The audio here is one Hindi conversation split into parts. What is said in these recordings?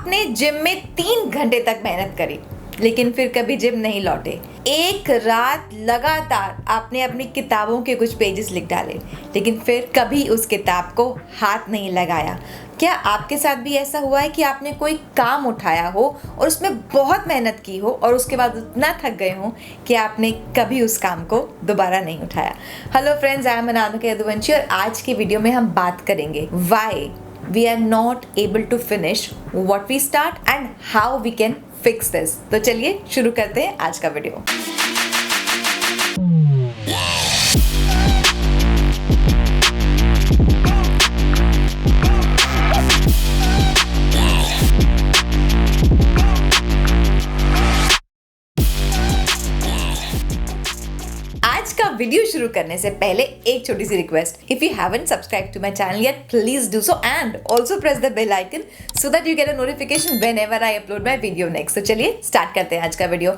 आपने जिम में 3 घंटे तक मेहनत करी लेकिन फिर कभी जिम नहीं लौटे। एक रात लगातार आपने अपनी किताबों के कुछ पेजेस लिख डाले लेकिन फिर कभी उस किताब को हाथ नहीं लगाया। क्या आपके साथ भी ऐसा हुआ है कि आपने कोई काम उठाया हो और उसमें बहुत मेहनत की हो और उसके बाद उतना थक गए हो कि आपने कभी उस काम को दोबारा नहीं उठाया? Hello friends, I am Anamika Yaduvanshi और आज की वीडियो में हम बात करेंगे why we are not able to finish what we start and how we can fix this. तो चलिए शुरू करते हैं आज का वीडियो। आज का वीडियो शुरू करने से पहले एक छोटी सी request, if you haven't subscribe to my channel yet please do so and also press the bell icon so that you get a notification whenever I upload my video next. तो चलिए स्टार्ट करते हैं आज का वीडियो।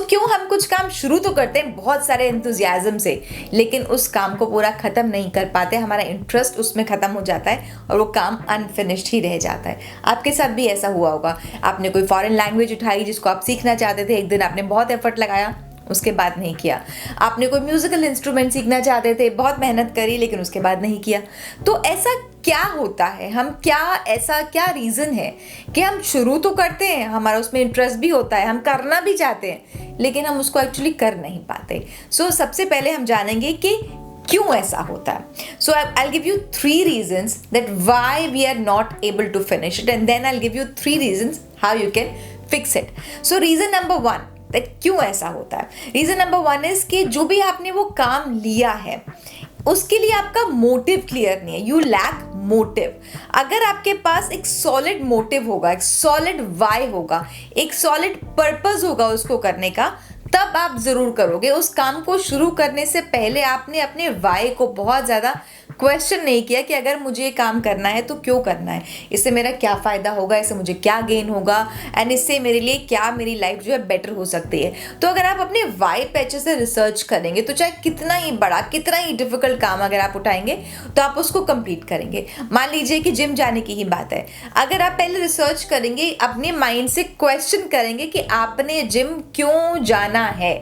क्यों हम कुछ काम शुरू तो करते हैं बहुत सारे एंथुसियाज्म से, लेकिन उस काम को पूरा खत्म नहीं कर पाते, हमारा इंटरेस्ट उसमें खत्म हो जाता है और वो काम अनफिनिश्ड ही रह जाता है। आपके साथ भी ऐसा हुआ होगा। आपने कोई फॉरेन लैंग्वेज उठाई जिसको आप सीखना चाहते थे, एक दिन आपने बहुत एफर्ट लगाया, उसके बाद नहीं किया। आपने कोई म्यूजिकल इंस्ट्रूमेंट सीखना चाहते थे, बहुत मेहनत करी लेकिन उसके बाद नहीं किया। तो ऐसा क्या होता है? ऐसा क्या रीज़न है कि हम शुरू तो करते हैं, हमारा उसमें इंटरेस्ट भी होता है, हम करना भी चाहते हैं, लेकिन हम उसको एक्चुअली कर नहीं पाते। सबसे पहले हम जानेंगे कि क्यों ऐसा होता है। I'll give you 3 reasons that why we are not able to finish it and then I'll give you 3 reasons how you can fix it. Reason number 1, क्यों ऐसा होता है? रीजन नंबर 1 इज कि जो भी आपने वो काम लिया है उसके लिए आपका मोटिव क्लियर नहीं है। You lack motive. अगर आपके पास एक सॉलिड मोटिव होगा, एक सॉलिड वाई होगा, एक सॉलिड पर्पस होगा उसको करने का, तब आप जरूर करोगे। उस काम को शुरू करने से पहले आपने अपने वाई को बहुत ज़्यादा क्वेश्चन नहीं किया कि अगर मुझे ये काम करना है तो क्यों करना है, इससे मेरा क्या फ़ायदा होगा, इससे मुझे क्या गेन होगा एंड इससे मेरे लिए क्या, मेरी लाइफ जो है बेटर हो सकती है। तो अगर आप अपने वाई पे अच्छे से रिसर्च करेंगे तो चाहे कितना ही बड़ा, कितना ही डिफिकल्ट काम अगर आप उठाएंगे तो आप उसको कंप्लीट करेंगे। मान लीजिए कि जिम जाने की ही बात है, अगर आप पहले रिसर्च करेंगे, अपने माइंड से क्वेश्चन करेंगे कि आपने जिम क्यों जाना है,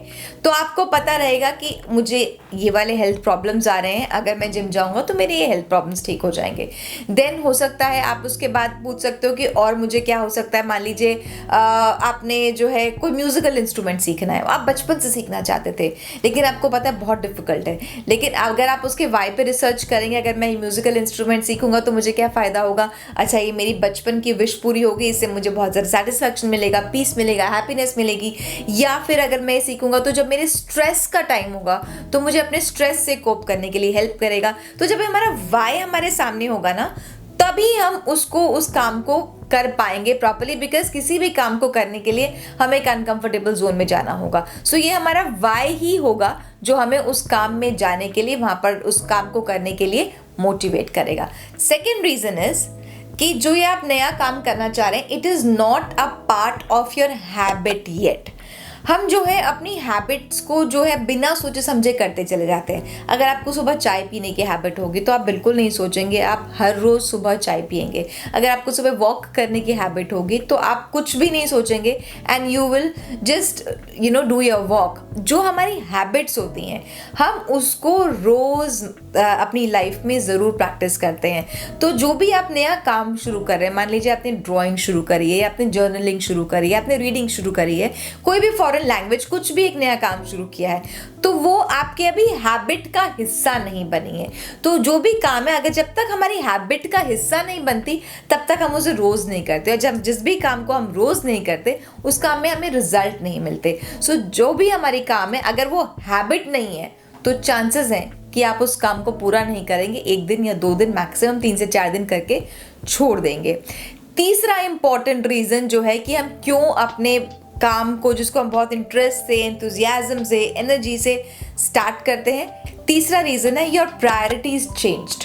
तो आपको पता रहेगा कि मुझे ये वाले हेल्थ प्रॉब्लम्स आ रहे हैं, अगर मैं जिम जाऊंगा तो मेरे ये हेल्थ प्रॉब्लम्स ठीक हो जाएंगे। देन हो सकता है आप उसके बाद पूछ सकते हो कि और मुझे क्या हो सकता है। मान लीजिए आपने जो है कोई म्यूजिकल इंस्ट्रूमेंट सीखना है, आप बचपन से सीखना चाहते थे लेकिन आपको पता है बहुत डिफिकल्ट है, लेकिन अगर आप उसके वाई पे रिसर्च करेंगे, अगर मैं म्यूजिकल इंस्ट्रूमेंट सीखूंगा तो मुझे क्या फ़ायदा होगा, अच्छा ये मेरी बचपन की विश पूरी होगी, इससे मुझे बहुत ज़्यादा सेटिस्फैक्शन मिलेगा, पीस मिलेगा, हैप्पीनेस मिलेगी। या फिर अगर मैं सीखूंगा तो जब मेरे स्ट्रेस का टाइम होगा तो मुझे अपने स्ट्रेस से कोप करने के लिए हेल्प करेगा। तो जब हमारा वाई हमारे सामने होगा ना, तभी हम उस काम को कर पाएंगे प्रॉपर्ली, बिकॉज किसी भी काम को करने के लिए हमें एक अनकंफर्टेबल जोन में जाना होगा। ये हमारा वाई ही होगा जो हमें उस काम में जाने के लिए, वहां पर उस काम को करने के लिए मोटिवेट करेगा। सेकेंड रीजन इज कि जो ये आप नया काम करना चाह रहे हैं, it is not a part of your habit yet. हम जो है अपनी हैबिट्स को जो है बिना सोचे समझे करते चले जाते हैं। अगर आपको सुबह चाय पीने की हैबिट होगी तो आप बिल्कुल नहीं सोचेंगे, आप हर रोज़ सुबह चाय पिएंगे। अगर आपको सुबह वॉक करने की हैबिट होगी तो आप कुछ भी नहीं सोचेंगे and you will just do your walk. जो हमारी हैबिट्स होती हैं हम उसको रोज़ अपनी लाइफ में ज़रूर प्रैक्टिस करते हैं। तो जो भी आप नया काम शुरू कर रहे हैं, मान लीजिए आपने ड्राइंग शुरू करी है, या आपने जर्नलिंग शुरू करी है, आपने रीडिंग शुरू करी है, कोई भी फॉरेन लैंग्वेज, कुछ भी एक नया काम शुरू किया है, तो वो आपके अभी हैबिट का हिस्सा नहीं बनी है। तो जो भी काम है, अगर जब तक हमारी हैबिट का हिस्सा नहीं बनती तब तक हम उसे रोज़ नहीं करते, और जब जिस भी काम को हम रोज़ नहीं करते उस काम में हमें रिजल्ट नहीं मिलते। जो भी हमारी काम है, अगर वो हैबिट नहीं है तो चांसेस हैं कि आप उस काम को पूरा नहीं करेंगे, 1 दिन या 2 दिन, मैक्सिमम 3 से 4 दिन करके छोड़ देंगे। तीसरा इंपॉर्टेंट रीज़न जो है कि हम क्यों अपने काम को, जिसको हम बहुत इंटरेस्ट से, एंथुसियाज्म से, एनर्जी से स्टार्ट करते हैं, तीसरा रीज़न है योर प्रायोरिटीज चेंज्ड।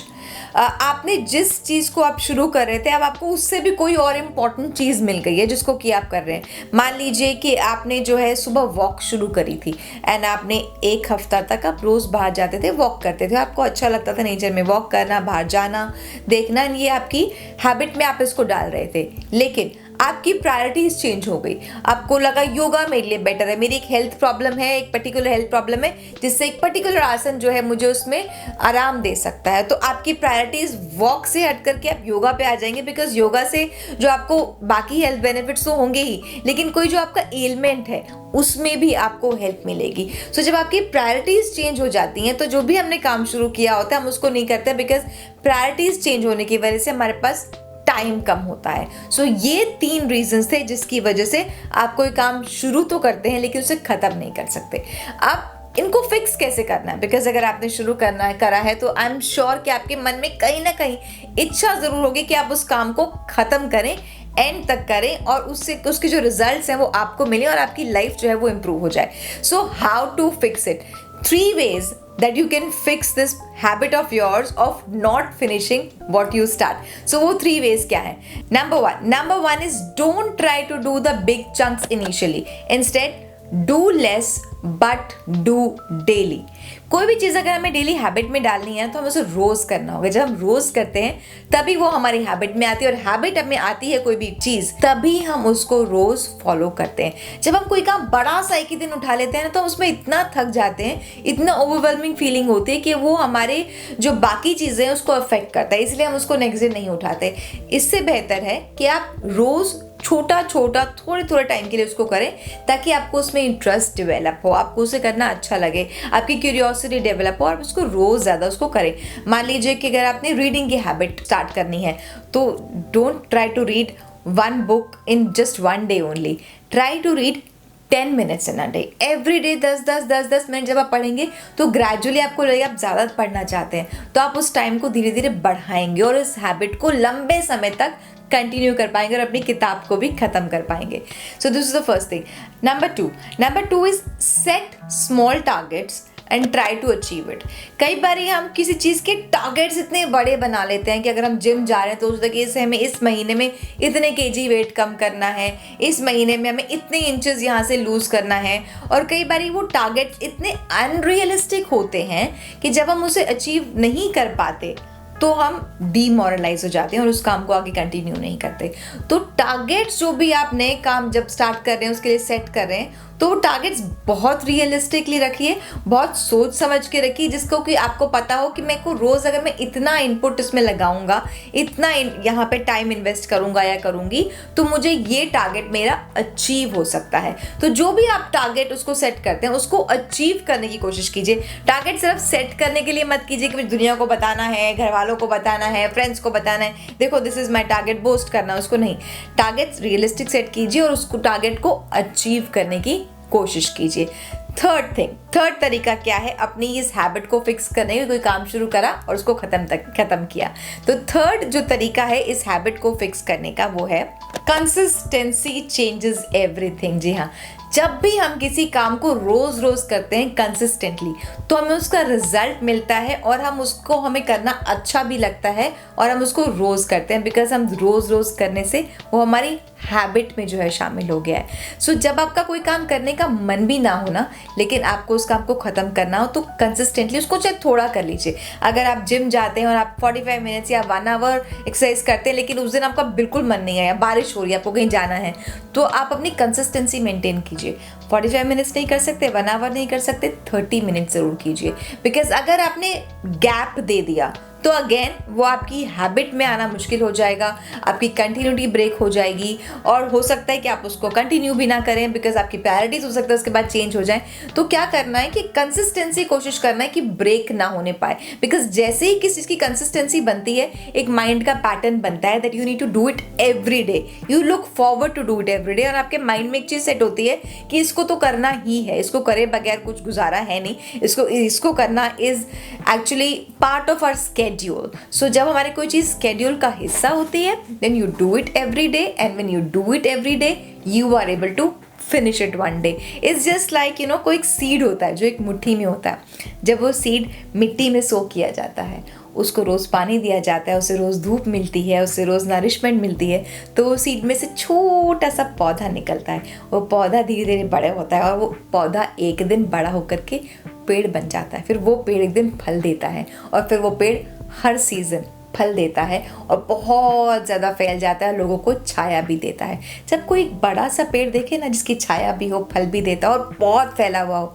आपने जिस चीज़ को आप शुरू कर रहे थे, अब आपको उससे भी कोई और इम्पॉर्टेंट चीज़ मिल गई है जिसको कि आप कर रहे हैं। मान लीजिए कि आपने जो है सुबह वॉक शुरू करी थी एंड आपने 1 हफ्ता तक आप रोज़ बाहर जाते थे, वॉक करते थे, आपको अच्छा लगता था नेचर में वॉक करना, बाहर जाना, देखना, ये आपकी हैबिट में आप इसको डाल रहे थे। लेकिन आपकी प्रायोरिटीज चेंज हो गई, आपको लगा योगा मेरे लिए बेटर है, मेरी एक हेल्थ प्रॉब्लम है, एक पर्टिकुलर हेल्थ प्रॉब्लम है जिससे एक पर्टिकुलर आसन जो है मुझे उसमें आराम दे सकता है, तो आपकी प्रायोरिटीज वॉक से हट करके आप योगा पे आ जाएंगे, बिकॉज योगा से जो आपको बाकी हेल्थ बेनिफिट्स तो होंगे ही, लेकिन कोई जो आपका एलिमेंट है उसमें भी आपको हेल्प मिलेगी। सो जब आपकी प्रायोरिटीज चेंज हो जाती हैं तो जो भी हमने काम शुरू किया होता है हम उसको नहीं करते, बिकॉज प्रायोरिटीज चेंज होने की वजह से हमारे पास टाइम कम होता है। सो ये 3 रीजंस थे जिसकी वजह से आप कोई काम शुरू तो करते हैं लेकिन उसे खत्म नहीं कर सकते। अब इनको फिक्स कैसे करना है, बिकॉज अगर आपने शुरू करा है तो आई एम श्योर कि आपके मन में कहीं ना कहीं इच्छा जरूर होगी कि आप उस काम को खत्म करें, एंड तक करें और उससे उसके जो रिजल्ट्स हैं वो आपको मिले और आपकी लाइफ जो है वो इम्प्रूव हो जाए। So how to fix it, 3 ways that you can fix this habit of yours of not finishing what you start. So वो 3 ways क्या है? Number one is don't try to do the big chunks initially. Instead, do less but do daily. कोई भी चीज़ अगर हमें डेली हैबिट में डालनी है तो हमें उसे रोज़ करना होगा। जब हम रोज़ करते हैं तभी वो हमारी हैबिट में आती है, और हैबिट हमें आती है कोई भी चीज़ तभी हम उसको रोज़ फॉलो करते हैं। जब हम कोई काम बड़ा सा एक ही दिन उठा लेते हैं ना तो हम उसमें इतना थक जाते हैं, इतना ओवरवेलमिंग फीलिंग होती है कि वो हमारे जो बाकी चीज़ें हैं उसको अफेक्ट करता है, इसलिए हम उसको नेक्स्ट डे नहीं उठाते। इससे बेहतर है कि आप रोज़ छोटा छोटा थोड़े टाइम के लिए उसको करें ताकि आपको उसमें इंटरेस्ट डेवलप हो, आपको उसे करना अच्छा लगे, आपकी क्यूरियोसिटी डेवलप हो और उसको रोज़ ज़्यादा उसको करें। मान लीजिए कि अगर आपने रीडिंग की हैबिट स्टार्ट करनी है तो don't try to read 1 book in just 1 day only, try to read 10 minutes in a day, every day 10 minute जब आप पढ़ेंगे तो ग्रेजुअली आपको लगेगा आप ज़्यादा पढ़ना चाहते हैं, तो आप उस टाइम को धीरे धीरे बढ़ाएंगे और इस हैबिट को लंबे समय तक कंटिन्यू कर पाएंगे और अपनी किताब को भी खत्म कर पाएंगे। So this is the first thing. Number two is set small targets and try to achieve it. कई बार हम किसी चीज़ के टारगेट्स इतने बड़े बना लेते हैं कि अगर हम जिम जा रहे हैं तो उस तक से हमें इस महीने में इतने केजी वेट कम करना है, इस महीने में हमें इतने इंचेस यहाँ से लूज करना है, और कई बार वो टारगेट्स इतने अनरियलिस्टिक होते हैं कि जब हम उसे अचीव नहीं कर पाते तो हम डीमोरलाइज हो जाते हैं और उस काम को आगे कंटिन्यू नहीं करते। तो टारगेट्स जो भी आप नए काम जब स्टार्ट कर रहे हैं उसके लिए सेट कर रहे हैं तो वो टारगेट्स बहुत रियलिस्टिकली रखिए, बहुत सोच समझ के रखिए, जिसको कि आपको पता हो कि मेरे को रोज़ अगर मैं इतना इनपुट इसमें लगाऊंगा, इतना यहाँ पे टाइम इन्वेस्ट करूंगा या करूंगी तो मुझे ये टारगेट मेरा अचीव हो सकता है। तो जो भी आप टारगेट उसको सेट करते हैं उसको अचीव करने की कोशिश कीजिए। टारगेट सिर्फ सेट करने के लिए मत कीजिए कि मुझे दुनिया को बताना है, घर वालों को बताना है, फ्रेंड्स को बताना है, देखो this is my target, boast करना, उसको नहीं। टारगेट रियलिस्टिक सेट कीजिए और उसको टारगेट को अचीव करने की कोशिश कीजिए। थर्ड तरीका क्या है अपनी इस हैबिट को फिक्स करने का? कोई काम शुरू करा और उसको खत्म किया, तो थर्ड जो तरीका है इस हैबिट को फिक्स करने का वो है कंसिस्टेंसी चेंजेस एवरीथिंग। जी हाँ, जब भी हम किसी काम को रोज करते हैं कंसिस्टेंटली तो हमें उसका रिजल्ट मिलता है और हमें करना अच्छा भी लगता है और हम उसको रोज करते हैं, बिकॉज हम रोज करने से वो हमारी हैबिट में जो है शामिल हो गया है। सो जब आपका कोई काम करने का मन भी ना हो ना, लेकिन आपको उस काम को खत्म करना हो तो कंसिस्टेंटली उसको चाहे थोड़ा कर लीजिए। अगर आप जिम जाते हैं और आप 45 मिनट्स या 1 hour एक्सरसाइज करते हैं लेकिन उस दिन आपका बिल्कुल मन नहीं है या बारिश हो रही है, आपको कहीं जाना है, तो आप अपनी कंसिस्टेंसी मेंटेन कीजिए। 45 मिनट्स नहीं कर सकते, 1 hour नहीं कर सकते, 30 मिनट जरूर कीजिए, बिकॉज अगर आपने गैप दे दिया तो अगेन वो आपकी हैबिट में आना मुश्किल हो जाएगा, आपकी कंटिन्यूटी ब्रेक हो जाएगी और हो सकता है कि आप उसको कंटिन्यू भी ना करें बिकॉज आपकी प्रायोरिटीज हो सकता है उसके बाद चेंज हो जाए। तो क्या करना है कि कंसिस्टेंसी कोशिश करना है कि ब्रेक ना होने पाए, बिकॉज जैसे ही किसी चीज़ की कंसिस्टेंसी बनती है एक माइंड का पैटर्न बनता है that you need to do it every day, you look forward to do it every day, और आपके माइंड में एक चीज़ सेट होती है कि इसको तो करना ही है, इसको करे बगैर कुछ गुजारा है नहीं, इसको करना is actually part of our schedule. So जब हमारे कोई चीज स्केड्यूल का हिस्सा होती है then you do it every day, and when you do it every day you are able to finish it one day. It's just like कोई एक सीड होता है जो एक मुट्ठी में होता है, जब वो सीड मिट्टी में सो किया जाता है, उसको रोज़ पानी दिया जाता है, उसे रोज़ धूप मिलती है, उसे रोज़ नरिशमेंट मिलती है, तो वो सीड में से छोटा सा पौधा निकलता है, वो पौधा धीरे धीरे बड़े होता है और वो पौधा एक दिन बड़ा होकर के पेड़ बन जाता है, फिर वो पेड़ एक दिन फल देता है और फिर वो पेड़ हर सीज़न फल देता है और बहुत ज़्यादा फैल जाता है, लोगों को छाया भी देता है। जब कोई एक बड़ा सा पेड़ देखे ना जिसकी छाया भी हो, फल भी देता हो और बहुत फैला हुआ हो,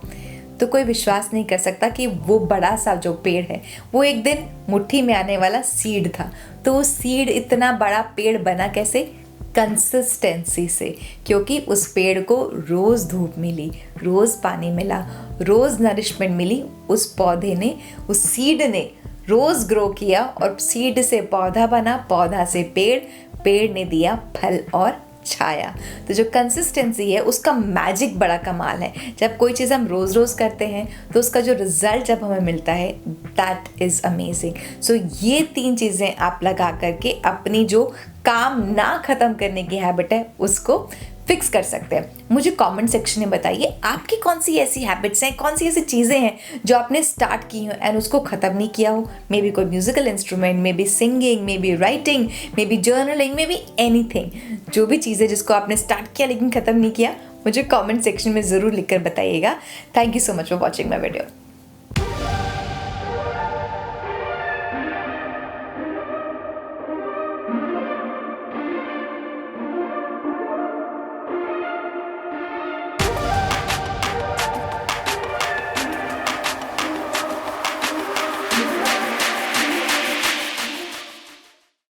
तो कोई विश्वास नहीं कर सकता कि वो बड़ा सा जो पेड़ है वो एक दिन मुट्ठी में आने वाला सीड था। तो वो सीड इतना बड़ा पेड़ बना कैसे? कंसिस्टेंसी से, क्योंकि उस पेड़ को रोज़ धूप मिली, रोज़ पानी मिला, रोज़ नरिशमेंट मिली। उस पौधे ने, उस सीड ने रोज़ ग्रो किया और सीड से पौधा बना, पौधा से पेड़, पेड़ ने दिया फल और छाया। तो जो कंसिस्टेंसी है उसका मैजिक बड़ा कमाल है। जब कोई चीज़ हम रोज़ रोज़ करते हैं तो उसका जो रिजल्ट जब हमें मिलता है, दैट इज़ अमेजिंग। सो ये 3 चीज़ें आप लगा करके अपनी जो काम ना ख़त्म करने की हैबिट है उसको फिक्स कर सकते हैं। मुझे कमेंट सेक्शन में बताइए आपकी कौन सी ऐसी हैबिट्स हैं, कौन सी ऐसी चीज़ें हैं जो आपने स्टार्ट की हो एंड उसको ख़त्म नहीं किया हो। मे बी कोई musical instrument, may be singing, may be writing, may be journaling, may be anything. जो भी चीज़ें जिसको आपने स्टार्ट किया लेकिन ख़त्म नहीं किया, मुझे कमेंट सेक्शन में ज़रूर लिखकर बताइएगा। Thank you so much for watching my video.